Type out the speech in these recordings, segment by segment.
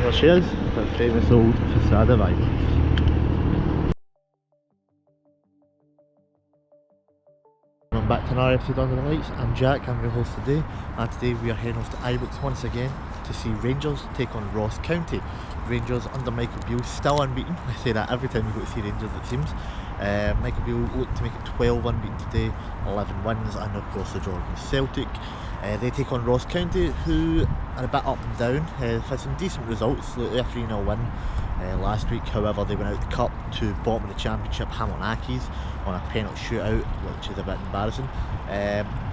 There she is, the famous old facade of Ibrox. Welcome back to another episode Under the Lights. I'm Jack, I'm your host today, and today we are heading off to Ibrox once again to see Rangers take on Ross County. Rangers under Michael Beale still unbeaten. I say that every time we go to see Rangers it seems. Michael Beale looked to make it 12 unbeaten today, 11 wins, and of course the draw against Celtic. They take on Ross County, who are a bit up and down. They've had some decent results, like a 3-0 win last week. However, they went out the cup to bottom of the championship, Hamilton on a penalty shootout, which is a bit embarrassing.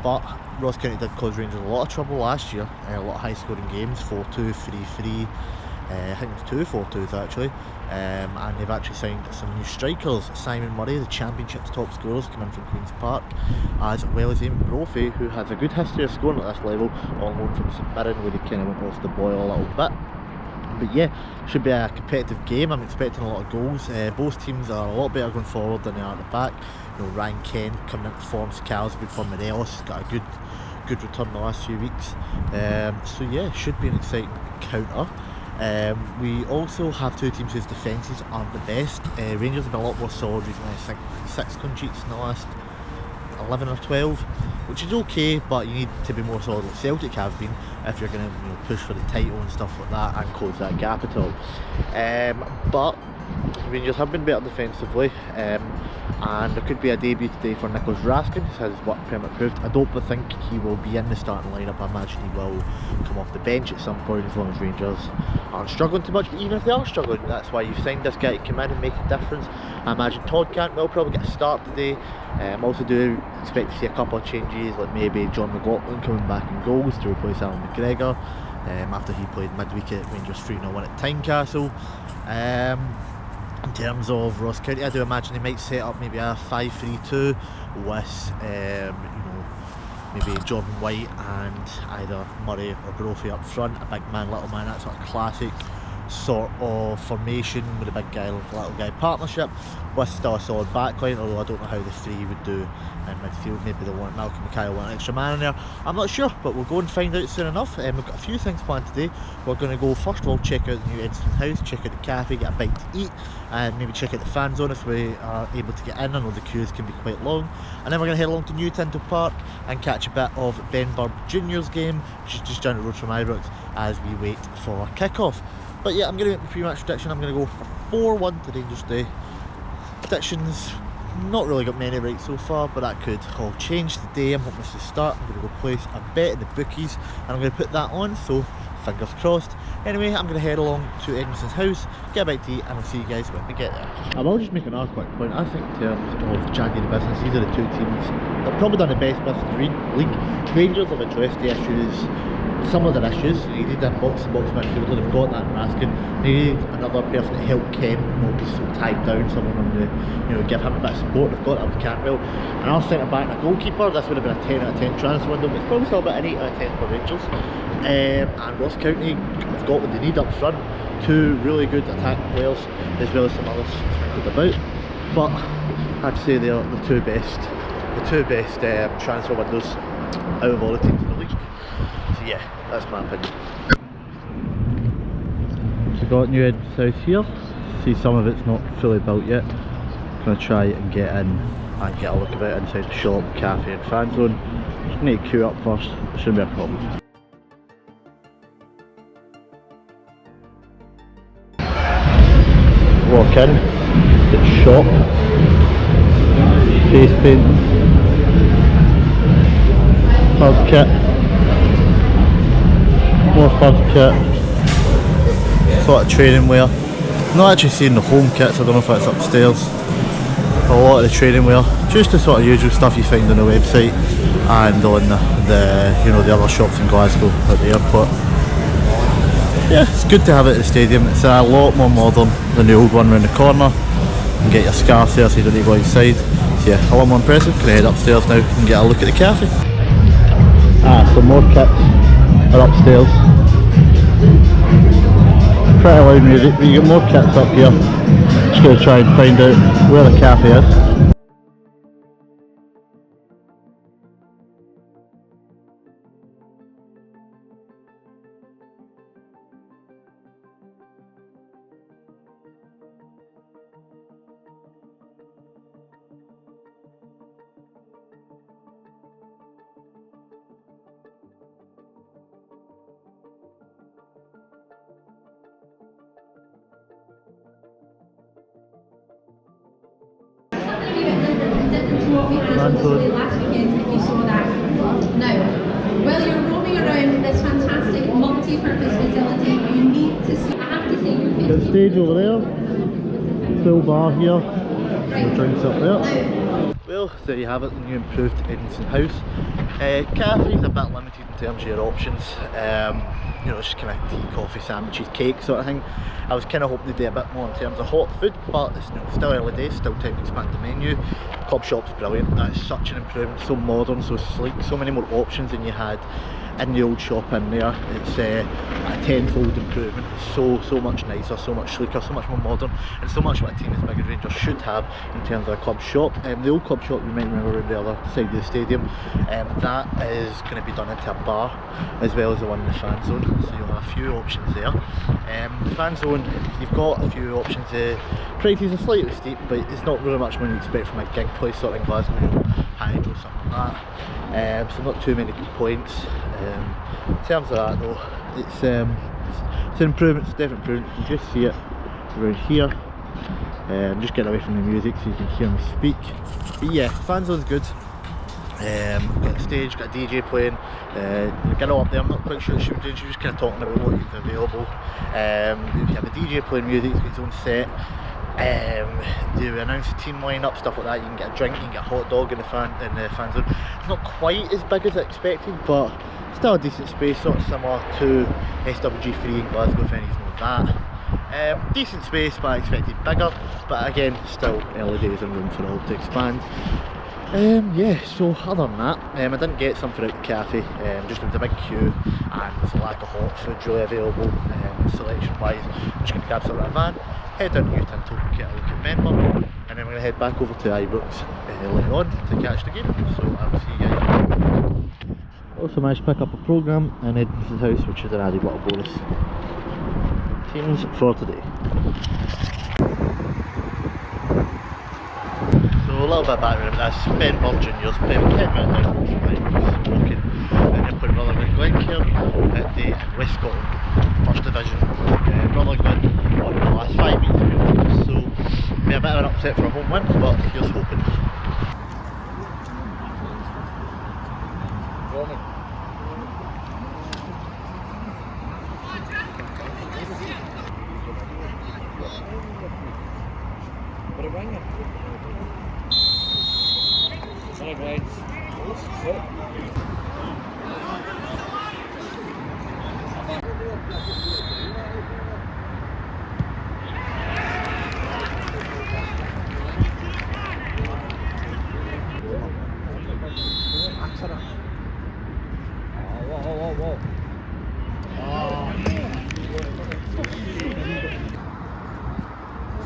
But Ross County did cause Rangers a lot of trouble last year, a lot of high scoring games, 4-2, 3-3. I think it was 2 4-2s actually, and they've actually signed some new strikers. Simon Murray, the Championship's top scorers, come in from Queen's Park, as well as Eamon Brophy, who has a good history of scoring at this level, on loan from St Mirren, where he kind of went off the boil a little bit. But yeah, should be a competitive game. I'm expecting a lot of goals. Both teams are a lot better going forward than they are at the back. You know, Ryan Kent coming into form, Scal's good for Morelos, got a good return the last few weeks. So yeah, should be an exciting counter. We also have two teams whose defences aren't the best. Rangers have been a lot more solid recently. I think 6 clean sheets in the last 11 or 12, which is okay, but you need to be more solid like Celtic have been if you're going to push for the title and stuff like that and close that gap at all. But Rangers have been better defensively, and there could be a debut today for Nicolas Raskin. He's had his work permit approved. I don't think he will be in the starting lineup. I imagine he will come off the bench at some point as long as Rangers aren't struggling too much. But even if they are struggling, that's why you've signed this guy to come in and make a difference. I imagine Todd Cantwell probably get a start today. Also do expect to see a couple of changes, like maybe John McLaughlin coming back in goals to replace Alan McGregor after he played midweek at Rangers 3-0 win at Tynecastle. In terms of Ross County, I do imagine they might set up maybe a 5-3-2 with maybe Jordan White and either Murray or Brophy up front, a big man, little man, that sort of classic sort of formation with a big guy, little guy partnership, with still a solid backline, although I don't know how the three would do in midfield. Maybe they want Malky, MacKay, want an extra man in there, I'm not sure, but we'll go and find out soon enough. We've got a few things planned today. We're going to go, first of all, check out the new Edmiston House, check out the cafe, get a bite to eat, and maybe check out the fan zone if we are able to get in. I know the queues can be quite long. And then we're going to head along to New Tinto Park and catch a bit of Benburb Juniors game, which is just down the road from Ibrox, as we wait for kick-off. But yeah, I'm going to make my pre-match prediction. I'm going to go for 4-1 to Rangers Day. Predictions, not really got many right so far, but that could all change today. I'm hoping this to start. I'm going to go place a bet in the bookies, and I'm going to put that on, so fingers crossed. Anyway, I'm going to head along to Edmiston House, get a bite to eat, and I'll see you guys when we get there. I will just make another quick point. I think in terms of January business, these are the two teams that have probably done the best business in the league. Rangers have addressed the issues, some of their issues. You need a box-to-box midfielder, they've got that in Raskin. They need another person to help Ken not be so tied down, someone to give him a bit of support. They've got that with Cantwell. And our centre back and a goalkeeper, this would have been a 10 out of 10 transfer window, but it's probably still about an 8 out of 10 for Rangers. And Ross County have got what they need up front, two really good attacking players, as well as some others sprinkled about. But I'd say they're the two best transfer windows out of all the teams in the league. So yeah, that's my opinion. So got New Edmiston House here. See, some of it's not fully built yet. Gonna try and get in and get a look about inside the shop, cafe and fan zone. Just need to queue up first, shouldn't be a problem. Walk in, get shop, face paint, first kit, more first kit, sort of training wear. Not actually seeing the home kits, I don't know if that's upstairs. A lot of the training wear, just the sort of usual stuff you find on the website and on the other shops in Glasgow at the airport. Yeah, it's good to have it at the stadium. It's a lot more modern than the old one around the corner. You can get your scarf there so you don't need to go outside. So yeah, a lot more impressive. Gonna head upstairs now and get a look at the cafe. So more kits are upstairs. Pretty loud music, but you get more kits up here. Just gonna try and find out where the cafe is. what we asked obviously last weekend, if you saw that. Now, while you're roaming around this fantastic multi-purpose facility, you need to see, I have to say, your Got stage over there, full bar here, right. Drinks up there. Well, there you have it, the new improved Edmiston House. Cafe's a bit limited in terms of your options. You know, it's just kind of tea, coffee, sandwiches, cake sort of thing. I was kind of hoping to do a bit more in terms of hot food, but it's still early days, still time to expand the menu. Cob shop's brilliant, that's such an improvement, so modern, so sleek, so many more options than you had in the old shop in there. It's a tenfold improvement. It's so much nicer, so much sleeker, so much more modern, and so much what a team as big as Rangers should have in terms of a club shop. The old club shop, you might remember, on the other side of the stadium, that is going to be done into a bar as well as the one in the fan zone, so you'll have a few options there. The fan zone, you've got a few options. Prices are slightly steep, but it's not really much money you expect from a gig place sort of in Glasgow, you know, Hydro, something like that. So not too many complaints. In terms of that though, it's an improvement, it's a definite improvement. You can just see it around here. I'm just getting away from the music so you can hear me speak. But yeah, fan zone's good. Got a stage, got a DJ playing. Get all up there, I'm not quite sure what she was doing, she was just kind of talking about what was available. You have a DJ playing music, he's got his own set. They announce the team lineup, stuff like that. You can get a drink, you can get a hot dog in the fan zone. It's not quite as big as I expected, but still a decent space, sort of similar to SWG3 in Glasgow, if any of you know that. Decent space, but I expected bigger, but again, still early days and room for all to expand. Yeah, so other than that, I didn't get something out the cafe, just there was a big queue and there's a lack of hot food really available selection wise. I'm just going to grab something out of a van, head down to Tinto, get a look at Benburb, and then we're going to head back over to Ibrox later on to catch the game, so I will see you guys. Also managed to pick up a programme in Edmiston House, which is an added little bonus. Teams for today. So a little bit of background about this. Benburb Juniors playing Cantwell down walking, and then playing Rutherglen Glencairn at the West Scotland First Division. Rutherglen won the last 5 meetings, so be a bit of an upset for a home win, but here's hoping.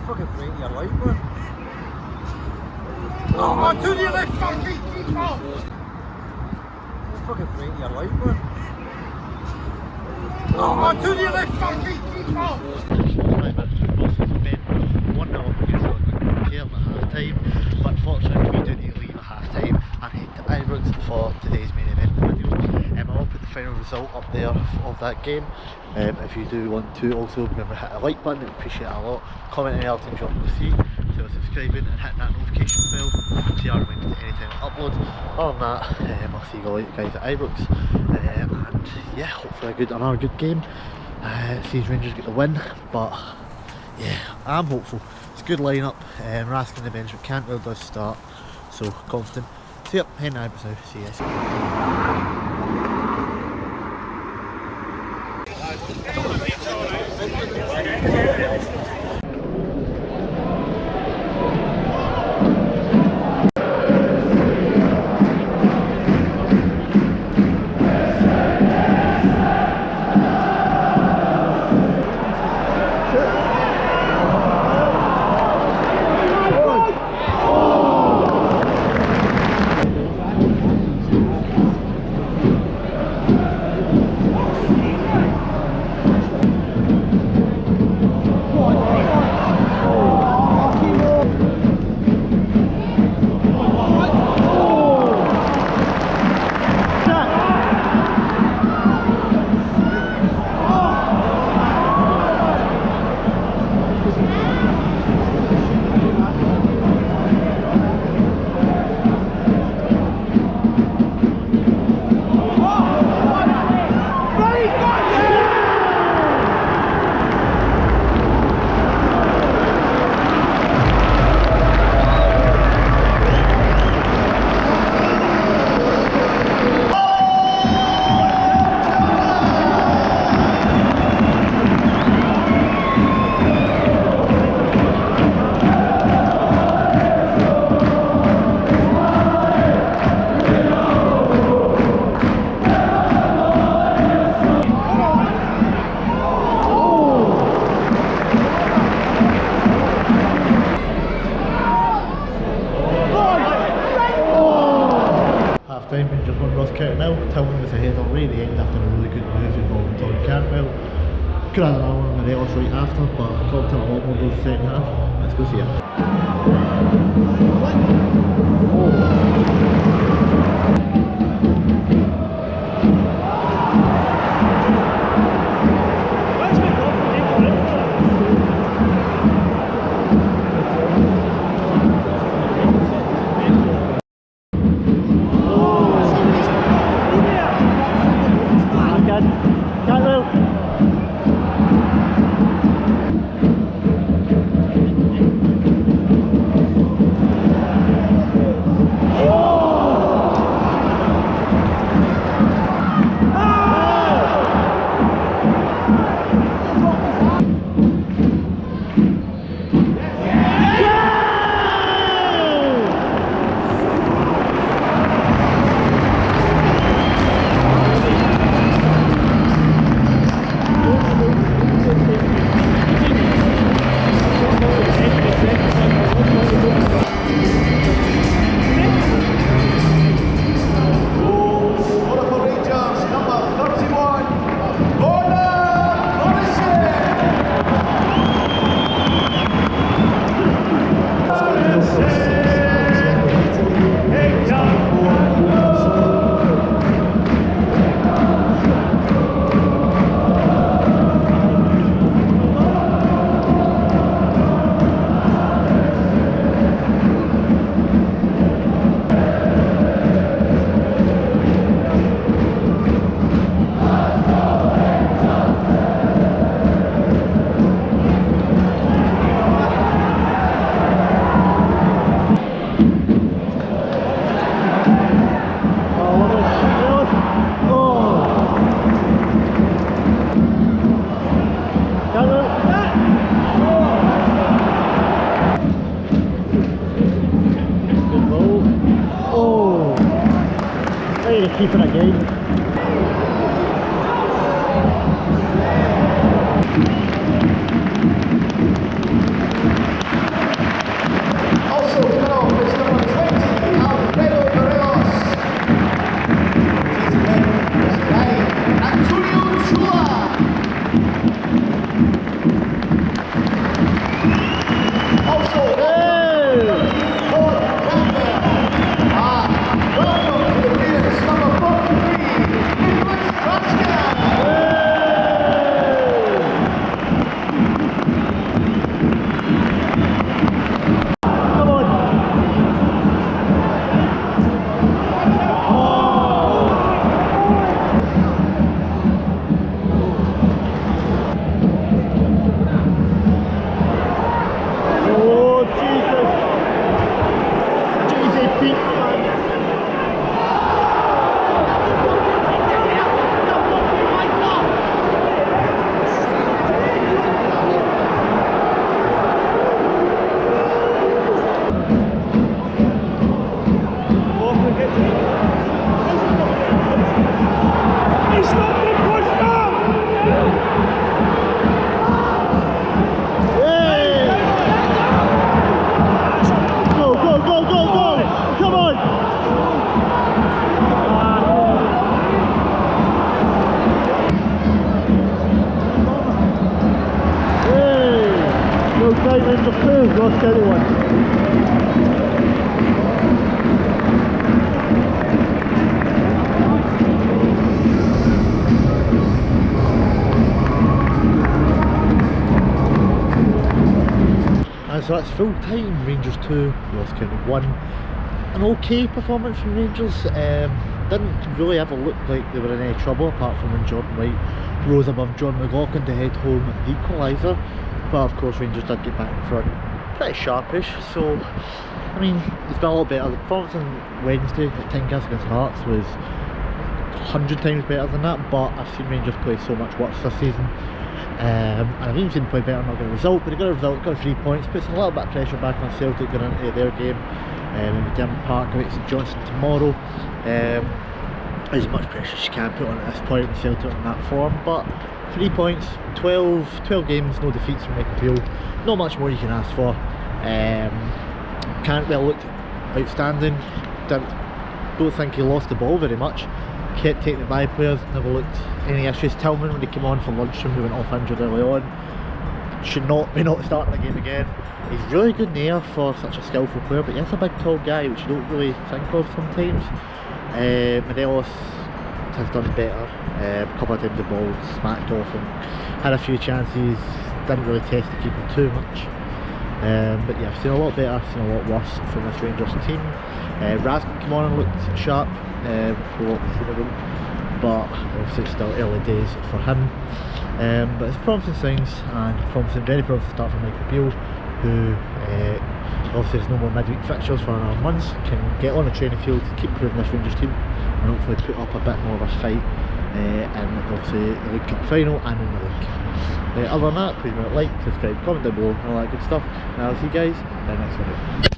Fucking threatening your life, man. Oh, to the left, fucking fucking threatening your life, man. Oh, to the left, fucking 5 minutes football season meant 1-0 up against Rutherglen Glencairn at half time, but unfortunately we do need to leave at half time and head to Ibrox for today's main event video. I'll put the final result up there of that game. If you do want to, also remember to hit the like button, I'd appreciate it a lot. Comment any other things you want to see, so subscribing and hitting that notification bell so you are reminded anytime I upload. Other than that, I'll see you guys at Ibrox, and yeah, hopefully another good game. Sees Rangers get the win, but yeah, I'm hopeful. It's a good lineup. Raskin the bench, but Cantwell does start, so confident. So yep, heading to Ibrox now. See you guys. was a header right at the end after a really good move involving Todd Cantwell. Could have had another one on the Retos right after, but Compton a lot more goals second half. Let's go see it. Keep it again. Also coming off is number 20, Alfredo Morelos. His name is 9, Antonio Chula. Also, Todd Campbell. Welcome to the Phoenix, number 43, Nicolas Raskin. Lost anyone. And so that's full time, Rangers 2, Ross County 1. An okay performance from Rangers. Didn't really ever look like they were in any trouble apart from when Jordan Wright rose above John McLaughlin to head home the equaliser. But of course Rangers did get back in front pretty sharpish, so I mean it's been a lot better. The performance on Wednesday at Tynecastle against Hearts was 100 times better than that, but I've seen Rangers play so much worse this season, and I've even seen them play better, not get a result, but they got a result, got 3 points, puts a little bit of pressure back on Celtic going into their game in Tinto Park against St Johnstone tomorrow. As much pressure as you can put on at this point with Celtic in that form, but 3 points, 12 games, no defeats from Michael Beale, not much more you can ask for. Cantwell looked outstanding, don't think he lost the ball very much. kept taking it by players, never looked any issues. Tillman, when he came on for lunchtime, he went off injured early on. Should not be starting the game again. He's really good in the air for such a skillful player, but he is a big tall guy, which you don't really think of sometimes. Morelos has done better. A couple of times the ball smacked off and had a few chances, didn't really test the keeper too much. But yeah, I've seen a lot better, I've seen a lot worse from this Rangers team. Raskin came on and looked sharp for what we've seen of him, but obviously it's still early days for him. But it's promising signs, and very promising start for Michael Beale, who obviously has no more midweek fixtures for another month, can get on the training field, keep improving this Rangers team, and hopefully put up a bit more of a fight in obviously the League Cup final and in the league. Other than that, please remember to like, subscribe, comment down below, and all that good stuff, and I'll see you guys in the next video.